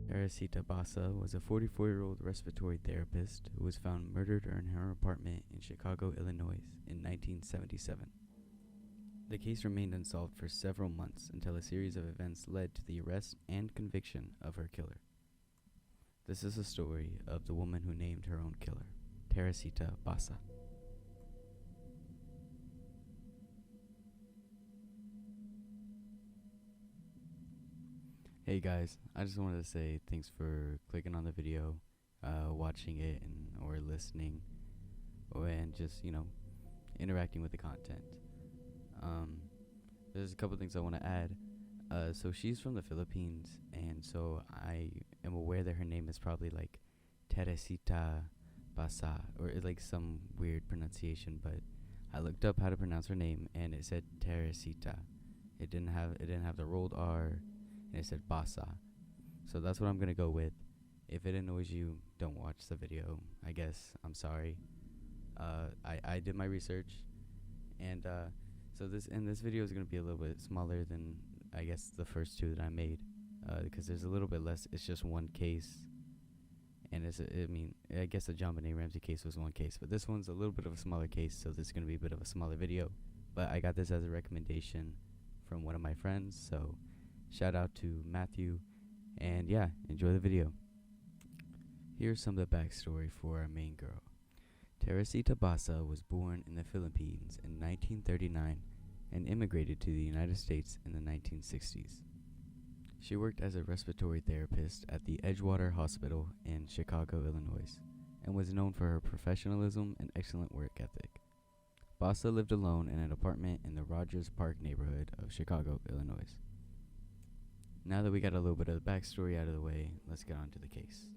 Teresita Basa was a 44-year-old respiratory therapist who was found murdered in her apartment in Chicago, Illinois in 1977. The case remained unsolved for several months until a series of events led to the arrest and conviction of her killer. This is a story of the woman who named her own killer, Teresita Basa. Hey guys, I just wanted to say thanks for clicking on the video, watching it, or listening, and just interacting with the content. There's a couple things I want to add. So she's from the Philippines, and so I am aware that her name is probably like Teresita Basa, or it's like some weird pronunciation. But I looked up how to pronounce her name, and it said Teresita. It didn't have the rolled R, and it said Basa. So that's what I'm gonna go with. If it annoys you, don't watch the video. I guess I'm sorry. I did my research, and so this video is gonna be a little bit smaller than I guess the first two that I made, because there's a little bit less. It's just one case, and I guess the JonBenet Ramsey case was one case, but this one's a little bit of a smaller case, so this is gonna be a bit of a smaller video. But I got this as a recommendation from one of my friends, so shout out to Matthew, and yeah, enjoy the video. Here's some of the backstory for our main girl. Teresita Basa was born in the Philippines in 1939 and immigrated to the United States in the 1960s. She worked as a respiratory therapist at the Edgewater Hospital in Chicago, Illinois, and was known for her professionalism and excellent work ethic. Basa lived alone in an apartment in the Rogers Park neighborhood of Chicago, Illinois. Now that we got a little bit of the backstory out of the way, let's get on to the case.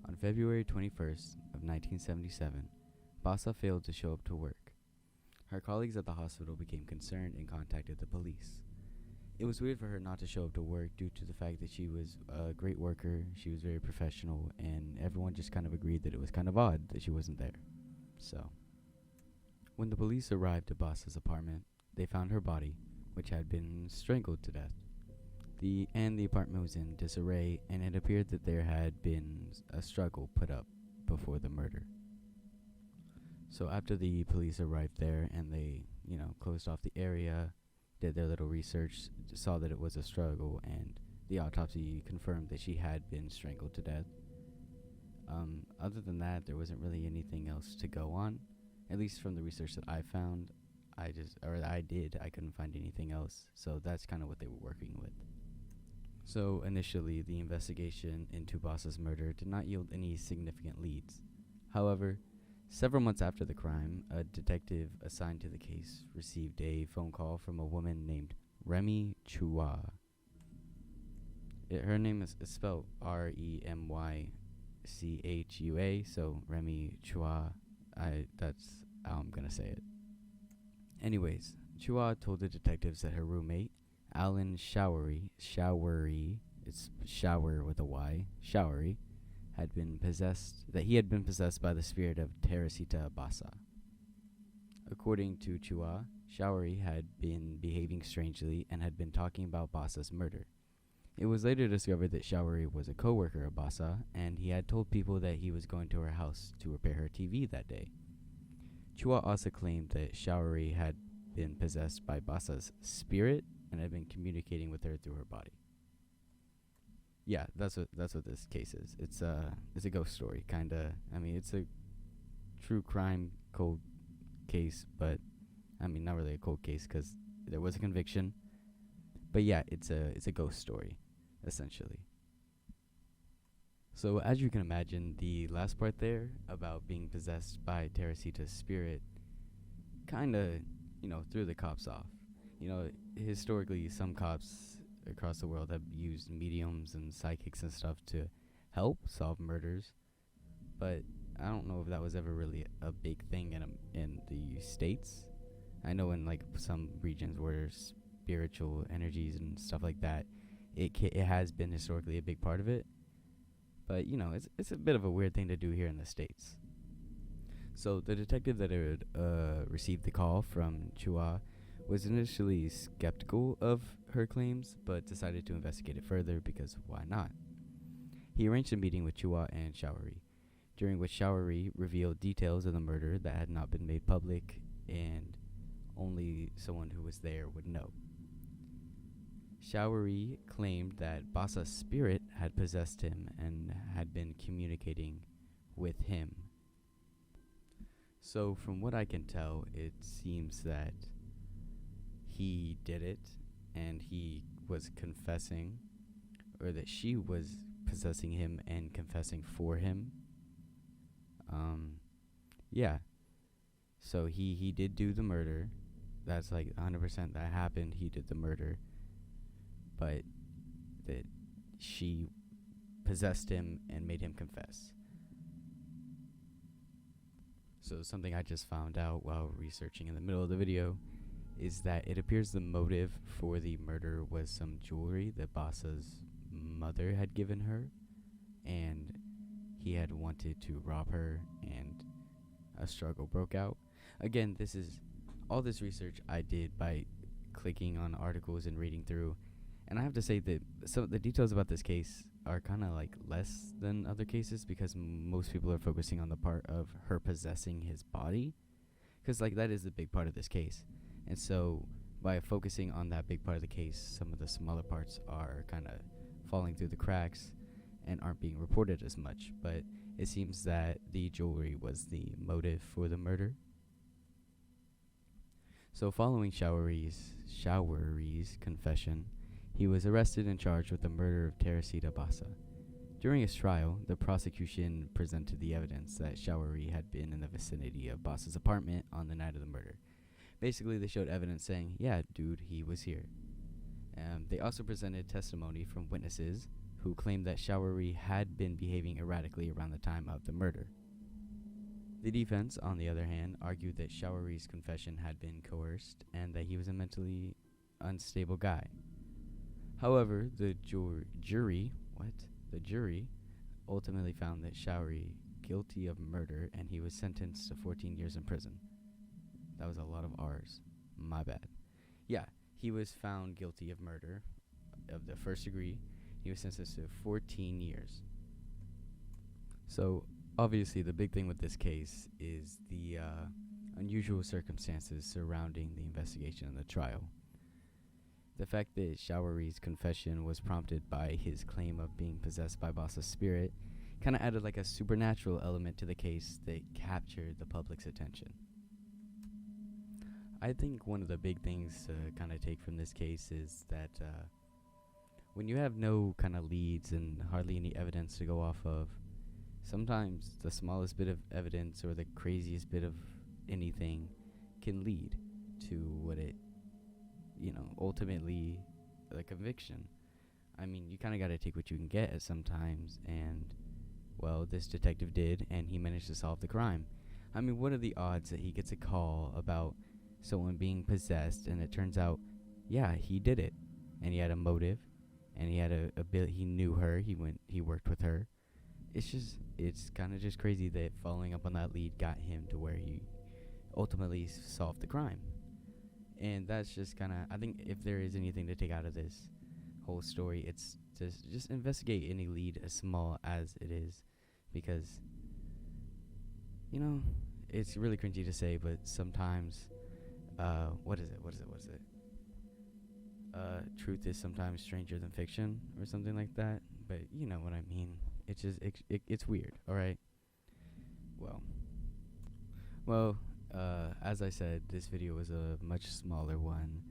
On February 21st of 1977, Basa failed to show up to work. Her colleagues at the hospital became concerned and contacted the police. It was weird for her not to show up to work due to the fact that she was a great worker, she was very professional, and everyone just kind of agreed that it was kind of odd that she wasn't there. So, when the police arrived at Basa's apartment, they found her body, which had been strangled to death. The apartment was in disarray, and it appeared that there had been a struggle put up before the murder. So after the police arrived there and they, closed off the area, did their little research, saw that it was a struggle, and the autopsy confirmed that she had been strangled to death. Other than that, there wasn't really anything else to go on, at least from the research that I found. I couldn't find anything else, so that's kind of what they were working with. So initially, the investigation into Basa's murder did not yield any significant leads. However, several months after the crime, a detective assigned to the case received a phone call from a woman named Remy Chua. Her name is spelled Remychua, so Remy Chua. That's how I'm gonna say it. Anyways, Chua told the detectives that her roommate, Alan Showery, it's shower with a Y, Showery, he had been possessed by the spirit of Teresita Basa. According to Chua, Showery had been behaving strangely and had been talking about Basa's murder. It was later discovered that Showery was a co-worker of Basa, and he had told people that he was going to her house to repair her TV that day. Chua also claimed that Showery had been possessed by Basa's spirit and had been communicating with her through her body. Yeah, that's what this case is. It's a ghost story, kinda. It's a true crime cold case, but not really a cold case because there was a conviction. But yeah, it's a ghost story, essentially. So as you can imagine, the last part there about being possessed by Teresita's spirit, kinda, threw the cops off. Historically, some cops across the world have used mediums and psychics and stuff to help solve murders, but I don't know if that was ever really a big thing in the States. I know in some regions where spiritual energies and stuff like that, it has been historically a big part of it, but it's a bit of a weird thing to do here in the States. So the detective that had received the call from Chua was initially skeptical of her claims, but decided to investigate it further because why not? He arranged a meeting with Chua and Showery, during which Showery revealed details of the murder that had not been made public and only someone who was there would know. Showery claimed that Basa's spirit had possessed him and had been communicating with him. So from what I can tell, it seems that he did it and he was confessing, or that she was possessing him and confessing for him. Yeah. So he did do the murder. That's like 100% that happened. He did the murder. But that she possessed him and made him confess. So something I just found out while researching in the middle of the video is that it appears the motive for the murder was some jewelry that Basa's mother had given her, and he had wanted to rob her, and a struggle broke out. Again, this is all this research I did by clicking on articles and reading through, and I have to say that some of the details about this case are kind of like less than other cases, because most people are focusing on the part of her possessing his body, because like that is the big part of this case. And so by focusing on that big part of the case, some of the smaller parts are kind of falling through the cracks and aren't being reported as much. But it seems that the jewelry was the motive for the murder. So following Showery's confession, he was arrested and charged with the murder of Teresita Basa. During his trial, the prosecution presented the evidence that Showery had been in the vicinity of Basa's apartment on the night of the murder. Basically, they showed evidence saying, yeah, dude, he was here. They also presented testimony from witnesses who claimed that Showery had been behaving erratically around the time of the murder. The defense, on the other hand, argued that Showery's confession had been coerced and that he was a mentally unstable guy. However, the jury ultimately found that Showery guilty of murder, and he was sentenced to 14 years in prison. That was a lot of R's. My bad. Yeah, he was found guilty of murder of the first degree. He was sentenced to 14 years. So, obviously, the big thing with this case is the unusual circumstances surrounding the investigation and the trial. The fact that Showery's confession was prompted by his claim of being possessed by Basa's spirit kind of added like a supernatural element to the case that captured the public's attention. I think one of the big things to kind of take from this case is that when you have no kind of leads and hardly any evidence to go off of, sometimes the smallest bit of evidence or the craziest bit of anything can lead to what it, ultimately the conviction. I mean, you kind of got to take what you can get at sometimes, and, well, this detective did, and he managed to solve the crime. I mean, what are the odds that he gets a call about someone being possessed, and it turns out, yeah, he did it, and he had a motive, and he had a bit, he knew her, he worked with her. It's kind of just crazy that following up on that lead got him to where he ultimately solved the crime. And that's just kind of, I think if there is anything to take out of this whole story, it's just investigate any lead as small as it is, because, it's really cringy to say, but sometimes, what is it? Truth is sometimes stranger than fiction, or something like that, but you know what I mean. It's just, it's weird, alright? Well, as I said, this video was a much smaller one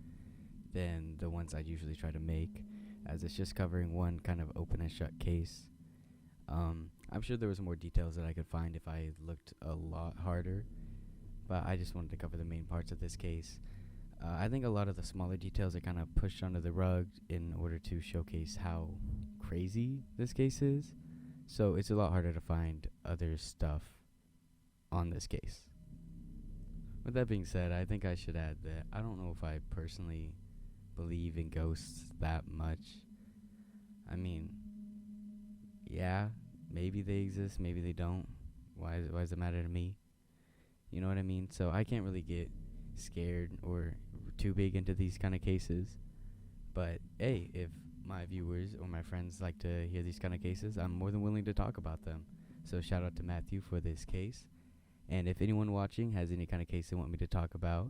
than the ones I usually try to make, as it's just covering one kind of open and shut case. I'm sure there was more details that I could find if I looked a lot harder, but I just wanted to cover the main parts of this case. I think a lot of the smaller details are kind of pushed under the rug in order to showcase how crazy this case is, so it's a lot harder to find other stuff on this case. With that being said, I think I should add that I don't know if I personally believe in ghosts that much. I mean, yeah, maybe they exist, maybe they don't. Why does it matter to me? You know what I mean? So I can't really get scared or too big into these kind of cases. But hey, if my viewers or my friends like to hear these kind of cases, I'm more than willing to talk about them. So shout out to Matthew for this case. And if anyone watching has any kind of case they want me to talk about,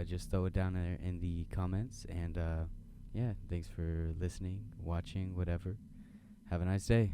just throw it down there in the comments. And yeah, thanks for listening, watching, whatever. Have a nice day.